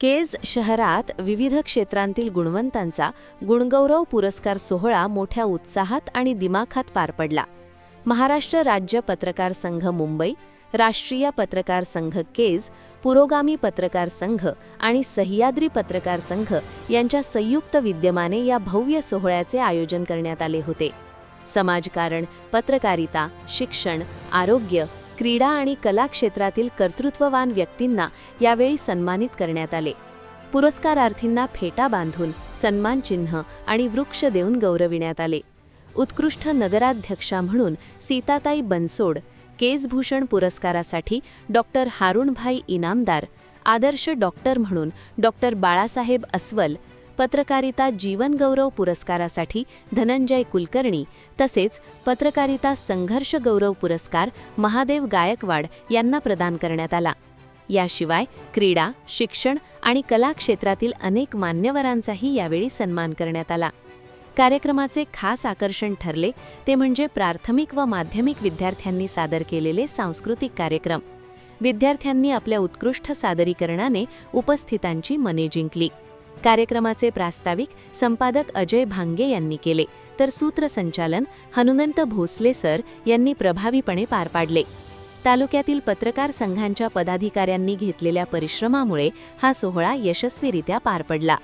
केज शहरात विविध क्षेत्रांतील गुणवंतांचा गुणगौरव पुरस्कार सोहळा मोठ्या उत्साहात आणि दिमाखात पार पडला. महाराष्ट्र राज्य पत्रकार संघ मुंबई, राष्ट्रीय पत्रकार संघ केज, पुरोगामी पत्रकार संघ आणि सह्याद्री पत्रकार संघ यांच्या संयुक्त विद्यमाने या भव्य सोहळ्याचे आयोजन करण्यात आले होते. समाजकारण, पत्रकारिता, शिक्षण, आरोग्य, क्रीडा आणि कला क्षेत्रातील कर्तृत्ववान व्यक्तींना यावेळी सन्मानित करण्यात आले. पुरस्कारार्थींना फेटा बांधून सन्मानचिन्ह आणि वृक्ष देऊन गौरविण्यात आले. उत्कृष्ट नगराध्यक्षा म्हणून सीताताई बनसोड, केजभूषण पुरस्कारासाठी डॉक्टर हारुणभाई इनामदार, आदर्श डॉक्टर म्हणून डॉक्टर बाळासाहेब अस्वल, पत्रकारिता जीवन गौरव पुरस्कारासाठी धनंजय कुलकर्णी तसेच पत्रकारिता संघर्ष गौरव पुरस्कार महादेव गायकवाड यांना प्रदान करण्यात आला. याशिवाय क्रीडा, शिक्षण आणि कला क्षेत्रातील अनेक मान्यवरांचाही यावेळी सन्मान करण्यात आला. कार्यक्रमाचे खास आकर्षण ठरले ते म्हणजे प्राथमिक व माध्यमिक विद्यार्थ्यांनी सादर केलेले सांस्कृतिक कार्यक्रम. विद्यार्थ्यांनी आपल्या उत्कृष्ट सादरीकरणाने उपस्थितांची मने जिंकली. कार्यक्रमाचे प्रास्ताविक संपादक अजय भांगे यांनी केले, तर सूत्रसंचालन हनुमंत भोसले सर यांनी प्रभावीपणे पार पाडले. तालुक्यातील पत्रकार संघांच्या पदाधिकाऱ्यांनी घेतलेल्या परिश्रमामुळे हा सोहळा यशस्वीरित्या पार पडला.